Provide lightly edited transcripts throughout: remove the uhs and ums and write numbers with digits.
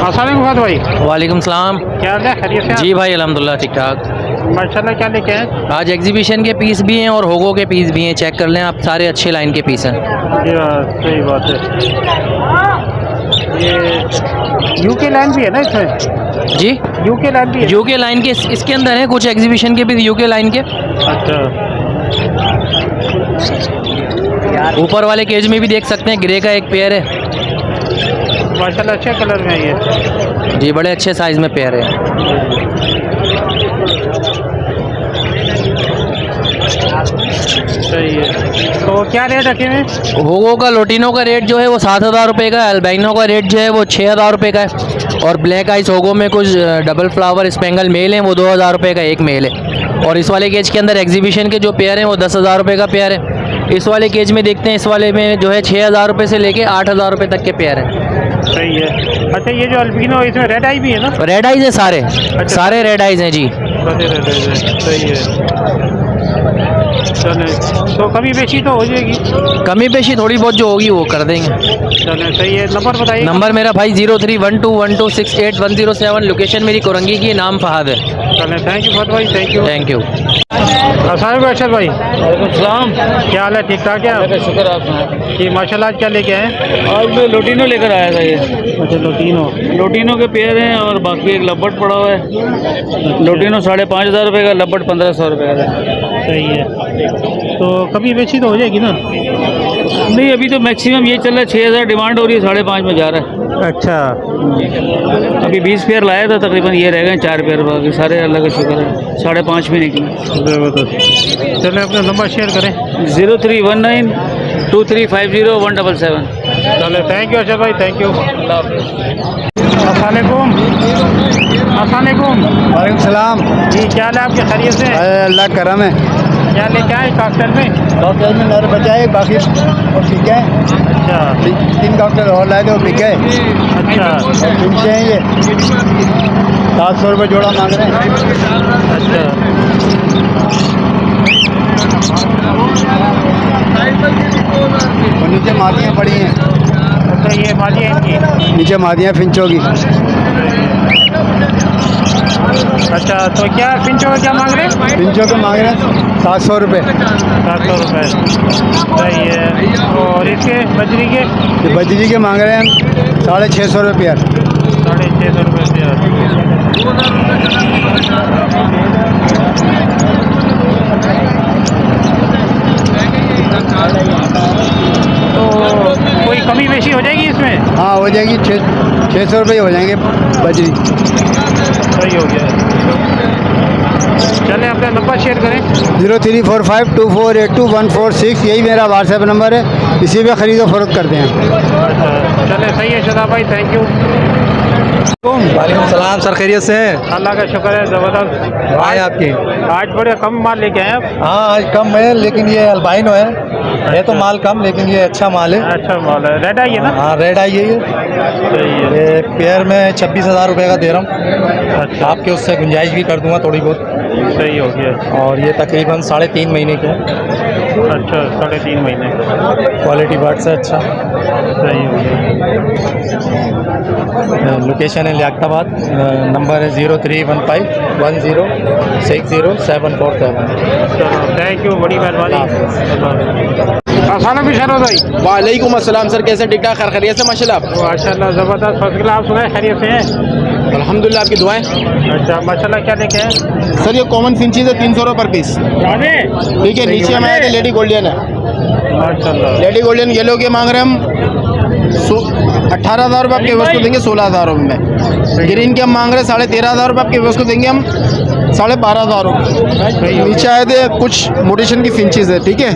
अस्सलाम वालेकुम भाई। वालेकुम सलाम। क्या हाल है, खैरियत से? जी भाई अल्हम्दुलिल्लाह ठीक ठाक। माशाल्लाह। क्या लेके आए? आज एग्जीबिशन के पीस भी हैं और होगो के पीस भी हैं, चेक कर लें आप, सारे अच्छे लाइन के पीस हैं। जी हाँ, सही बात है। ये यूके लाइन भी है ना इसमें? जी यूके लाइन भी है? यूके लाइन के इसके अंदर है कुछ एग्जीबिशन के पीस यूके लाइन के। अच्छा। ऊपर वाले केज में भी देख सकते हैं, ग्रे का एक पेयर है माशाल्लाह, अच्छे कलर में है ये। जी, बड़े अच्छे साइज में पेयर है। सही है। तो क्या रेट रखे हैं? होगो का लोटिनो का रेट जो है वो 7,000 रुपये का है, अल्बाइनो का रेट जो है वो 6,000 रुपये का है, और ब्लैक आइस होगो में कुछ डबल फ्लावर स्पेंगल मेल हैं, वो 2,000 रुपये का एक मेल है। और इस वाले केज के अंदर एग्जीबिशन के जो पेयर हैं वो 10,000 रुपये का पेयर है। इस वाले केज में देखते हैं, इस वाले में जो है 6,000 रुपये से लेके 8,000 रुपये तक के पेयर हैं। सही है। अच्छा, ये जो अल्बिनो इसमें रेड आई भी है ना? रेड आइज है सारे। अच्छा। सारे रेड आइज हैं जी। सही है। चले, तो कमी बेची तो हो जाएगी? कमी पेशी थोड़ी बहुत जो होगी वो कर देंगे। चले, सही है। नंबर बताइए। नंबर मेरा भाई 031212681007। लोकेशन मेरी कोरंगी की, नाम फहाद है। चले, थैंक यू फहद भाई, थैंक यू। Thank you. अस्सलाम वालेकुम भाई। सलाम। क्या हाल है, ठीक ठाक है? शुक्र आप जी माशाल्लाह। आज क्या लेके आए? आज मैं लोटिनो लेकर आया था। ये अच्छा, लोटिनो के पेयर हैं और बाकी एक लब्बट पड़ा हुआ है। लोटिनो 5,500 रुपये का, लब्बट 1,500 रुपये का। सही है। तो कभी बेची तो हो जाएगी ना? नहीं, अभी तो मैक्सिमम ये चल रहा है, 6,000 डिमांड हो रही है, 5,500 में जा रहा है। अच्छा। अभी 20 पेयर लाया था, तकरीबन ये रह गए 4 पेयर, बाकी सारे अल्लाह का शुक्र है 5,500 भी निकले। ज़बरदस्त। चलो, अपना नंबर शेयर करें। 03192350 177। चलो, थैंक यू अच्छा भाई, थैंक यू। अस्सलामुअलैकुम। अस्सलामुअलैकुम। वालेकुम सलाम। जी, क्या हाल है आपके, खैरियत से? अल्लाह करम है। क्या लेके आए कॉकटेल में? डॉक्टर में नर बचाए, बाकी और बिक गए। अच्छा 3 डॉक्टर और लाए थे, वो बिक गए। अच्छा तुमसे हैं ये 700 रुपये जोड़ा मांग रहे हैं। अच्छा। और नीचे मादियाँ पड़ी हैं। अच्छा, ये माली है इनकी? नीचे मादियाँ फिंचों की। अच्छा, तो क्या पिंचों का क्या मांग रहे हैं? फिंचों के मांग रहे हैं 700 रुपये। 700 रुपये। सही है। और इसके बजरी के? ये बजरी के मांग रहे हैं 650 रुपये पेयर। 650 रुपये पेयर। तो कोई कमी बेशी हो जाएगी इसमें? हाँ हो जाएगी, 600 रुपये हो जाएंगे बजरी। सही हो गया। चलें, अपना नंबर शेयर करें। 03452482 यही मेरा व्हाट्सएप नंबर है, इसी पे ख़रीदो फरोख्त करते हैं। अच्छा, चलें, सही है शदा भाई, थैंक यू। वालेकुम सलाम सर, खैरियत से हैं? अल्लाह का शुक्र है, ज़बरदस्त। आए आपकी। आज बड़े कम माल लेके आए आप? हाँ आज कम है, लेकिन ये अल्बाइनो है तो माल कम, लेकिन ये अच्छा माल है। अच्छा माल है। रेड आई है ना? हाँ रेड आई है ये। सही है। ये पेयर में 26,000 रुपये का दे रहा हूँ। अच्छा, आपके उससे गुंजाइश भी कर दूंगा थोड़ी बहुत। सही हो गया। और ये तकरीबन 3.5 महीने के हैं। अच्छा, 3.5 महीने। क्वालिटी बर्ड से अच्छा। सही हो गया। लोकेशन है लियाकताबाद। नंबर है 031510607447। चलो, थैंक यू, बड़ी मेहरबानी। अस्सलाम वालेकुम भाई। वालेकुम अस्सलाम सर, कैसे ठीक ठाक खैरियत से माशाल्लाह आप? माशाल्लाह ज़बरदस्त फर्स्ट क्लास। आप सुनाए खैरियत से हैं? अल्हम्दुलिल्लाह, आपकी दुआएं। अच्छा माशाल्लाह। क्या लेके आए? सर ये कॉमन फिंचीज है 300 रुपये पर पीस। ठीक है, नीचे हमारे थे लेडी गोल्डन है। माशाल्लाह। लेडी गोल्डन येलो के मांग रहे हम 18,000 रुपये, आपके व्यवस्था को देंगे 16,000 रुपये में। ग्रीन के हम मांग रहे हैं 13,500 रुपये, आपके व्यवस्था को देंगे हम 12,500 रुपये। नीचे आए थे कुछ मोटेशन की फिंचीज है, ठीक है,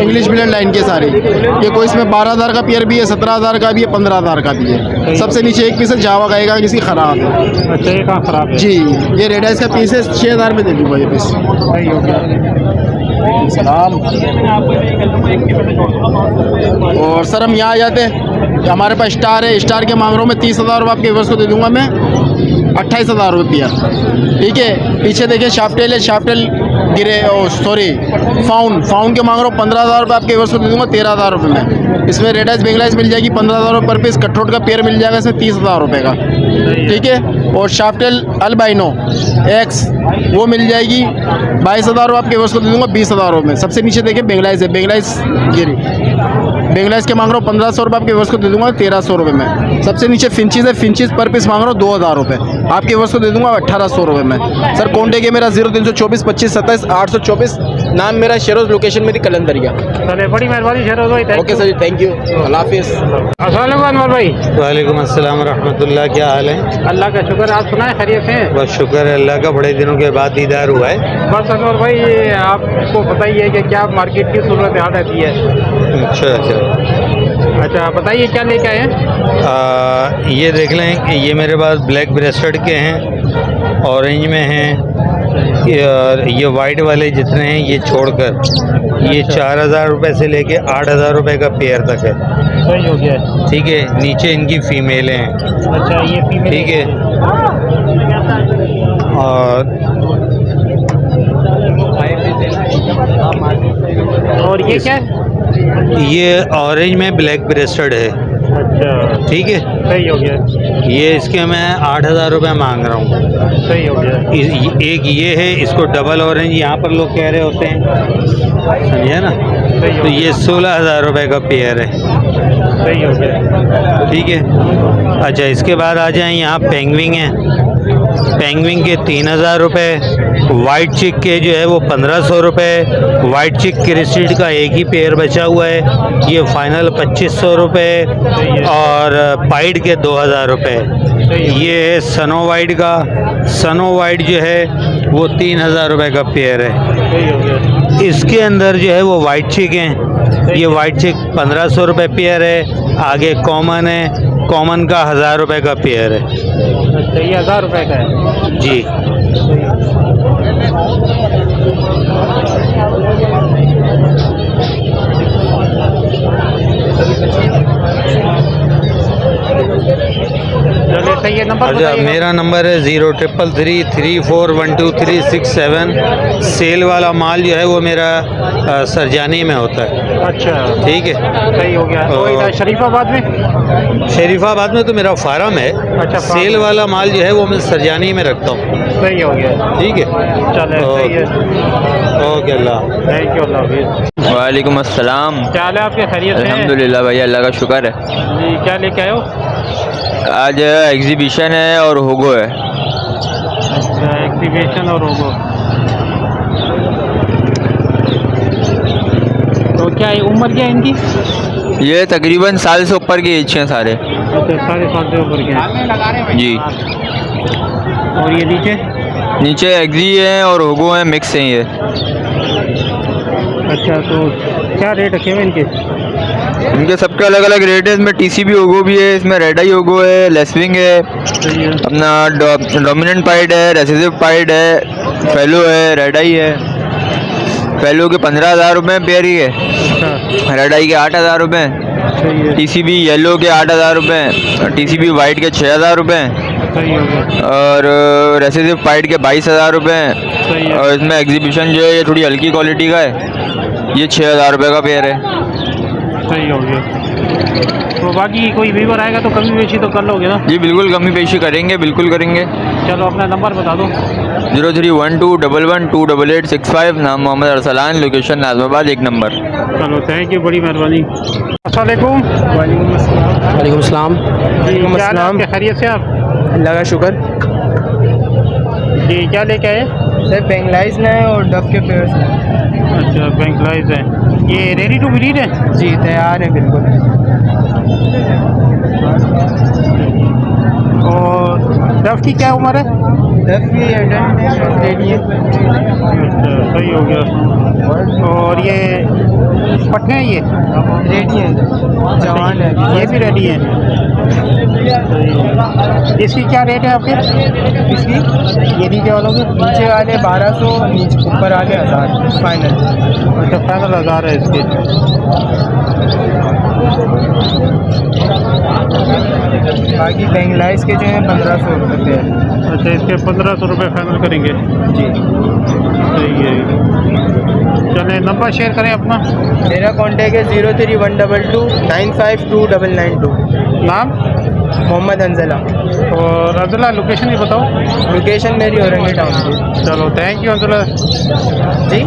इंग्लिश मीडियम लाइन के सारे। ये कोई इसमें 12,000 का पेयर भी है, 17,000 का भी है, 15,000 का भी है। सबसे नीचे एक पीस है जावा गाएगा जिसकी ख़राब है। अच्छा ये कहाँ ख़राब है? जी, ये रेड आइस का पीस है, 6,000 में दे दूँगा ये पीस। सही हो गया। सलाम। और सर हम यहाँ आ जाते हैं, हमारे पास स्टार है, स्टार के मांग रहा हूँ मैं 30,000 रुपये, आपके व्यवस्था को दे दूँगा मैं 28,000 रुपया। ठीक है, पीछे देखिए शाफ्टेल है, शाफ्टेल गिरे सॉरी फाउन के मांग रहा हूँ 15,000 रुपये, आपके व्यवस्था को दे दूँगा 13,000 रुपये में। इसमें रेड आइस बेंगलाइस मिल जाएगी 15,000 रुपये पर पीस। कटरोट का पेयर मिल जाएगा इसमें 30,000 रुपये का। ठीक है, और शाफ्टेल अल्बाइनो एक्स वो मिल जाएगी 22,000 रुपये, आपके व्यवस्था को दे दूँगा 20,000 रुपये में। सबसे नीचे देखिए बेंगलाइस है, बेंगलाइस गिरी बेंगलाइस के मांग रहा हूँ 1,500 रुपये, आपके व्यवस्था को दे दूँगा 1,300 रुपये में। सबसे नीचे फिंचीज है, फिंचीज पर पीस मांग रहा हूँ 2,000 रुपये, आपके व्यवस्था को दे दूँगा 1,800 रुपये में। सर कॉन्टेक्ट है मेरा 0324 25 27 824। नाम मेरा शेरोज, लोकेशन मेरी कलंदरिया। चले बड़ी मेहरबानी शेरोज भाई। Okay sir ji, thank you, अल्लाह हाफिज़। अस्सलाम वालेकुम अनवर भाई। वालेकुम अस्सलाम रहमतुल्लाह, क्या हाल है? अल्लाह का शुक्र। आप सुनाए खैरियत से हैं? बस शुक्र है अल्लाह का, बड़े दिनों के बाद दीदार हुआ है। बस अनवर भाई आपको बताइए कि क्या मार्केट की सूरत हाल रहती है? अच्छा अच्छा, अच्छा बताइए क्या लेके आए हैं? ये देख लें कि ये मेरे पास ब्लैक ब्रेस्टेड के हैं, ऑरेंज में हैं, ये वाइट वाले जितने हैं ये छोड़कर ये 4,000 रुपये से लेके 8,000 रुपये का पेयर तक है। सही हो गया। ठीक है, नीचे इनकी फ़ीमेलें हैं। अच्छा ये फीमेल। ठीक है, और ये क्या है? ये ऑरेंज में ब्लैक ब्रेस्टेड है। अच्छा ठीक है, सही हो गया। ये इसके मैं 8,000 रुपये मांग रहा हूँ। सही हो गया। एक ये है, इसको डबल ऑरेंज यहाँ पर लोग कह रहे होते हैं, समझे ना? तो ये 16,000 रुपये का पेयर है। सही हो गया। ठीक है, अच्छा इसके बाद आ जाएं, यहाँ पेंगविंग है, पेंगविंग के 3,000 रुपये, वाइट चिक के जो है वो 1,500 रुपये, वाइट चिक क्रिस्टिड का एक ही पेयर बचा हुआ है, ये फाइनल 2,500 रुपये, और पाइड के 2,000 रुपये। ये है सनो वाइट का, सनो वाइट जो है वो 3,000 रुपये का पेयर है। सही हो गया। इसके अंदर जो है वो वाइट चिक हैं, ये वाइट चिक 1,500 रुपये पेयर है। आगे कॉमन है, कॉमन का 1,000 रुपये का पेयर है। अच्छा ये 1,000 रुपये का है जी। चलिए सही है। नंबर अच्छा बताइएगा। मेरा नंबर है 0333341237। सेल वाला माल जो है वो मेरा सरजानी में होता है। अच्छा ठीक है, सही हो गया। तो इधर शरीफाबाद में? शरीफाबाद में तो मेरा फार्म है। अच्छा, फार्म। सेल वाला माल जो है वो मैं सरजानी में रखता हूँ। सही हो गया। ठीक है, चले सही है। Okay, Allah. थैंक यू, अल्लाह हाफिज़। वालेकुम अस्सलाम। क्या हाल है आपके? खैरियत से हैं? अल्हम्दुलिल्लाह भैया, अल्लाह का शुक्र है। जी क्या लेके आए हो? आज एग्जीबिशन है और होगो है। अच्छा एग्जीबिशन और होगो। तो क्या है उम्र क्या है इनकी? ये तकरीबन साल से ऊपर के एज हैं सारे। अच्छा 7.5 से ऊपर के हैं। जी। और ये नीचे? नीचे एग्जी है और होगो है, मिक्स हैं ये। अच्छा तो क्या रेट रखे हुए इनके? इनके सबके अलग अलग रेट है। इसमें टीसीबी होगो भी है, इसमें रेड आई होगो है, लेसविंग है, सही है। अपना डोमिनेंट पाइड है, रेसिसिव पाइड है, फेलो है, रेड आई है। फेलो के 15,000 रुपये पेयर ही है, अच्छा रेड आई के 8,000 रुपये, सही है। टीसीबी येलो के 8,000 रुपये, टीसीबी वाइट के 6,000 रुपये, सही हो गया। और रेसिसिव पाइड के 22,000 रुपये। सही है। और इसमें एग्जीबिशन जो है ये थोड़ी हल्की क्वालिटी का है, ये 6,000 रुपये का पेयर है। सही हो गया। तो बाकी कोई व्यूवर आएगा तो कमी बेशी तो कर लोगे ना? जी बिल्कुल कमी पेशी करेंगे, बिल्कुल करेंगे। चलो अपना नंबर बता दो। 0312112865। नाम मोहम्मद अरसलान, लोकेशन नाजमाबाद 1 नंबर। चलो थैंक यू, बड़ी मेहरबानी। अस्सलाम वालेकुम। वालेकुम सलाम। क्या हाल है आपके? खैरियत से आप? अल्लाह का शुक्र। जी क्या लेके आए? सर बेंगलाइज है और डब के पेयर्स हैं। अच्छा बेंगलाइज है। ये रेडी टू ब्रीड है? जी तैयार है बिल्कुल। और डफ की क्या उम्र है? डब की रेडी है। अच्छा सही हो गया। और ये पट्टे हैं ये? रेडी है, जवान है। ये भी रेडी है। इसकी क्या रेट है आपके? इसकी ये नीचे वालों के? नीचे वाले 1200, नीचे ऊपर वाले 1000 फाइनल। अच्छा फाइनल 1000 है इसके। बाकी बेंगलाइज के जो हैं 1500 रुपये है। अच्छा इसके 1500 रुपये फाइनल करेंगे। जी सही है। चले नंबर शेयर करें अपना। मेरा कॉन्टैक्ट है 031229529992। नाम? मोहम्मद अंजला। और अंजला लोकेशन भी बताओ। लोकेशन मेरी औरंगी टाउन की। चलो थैंक यू अंजला जी।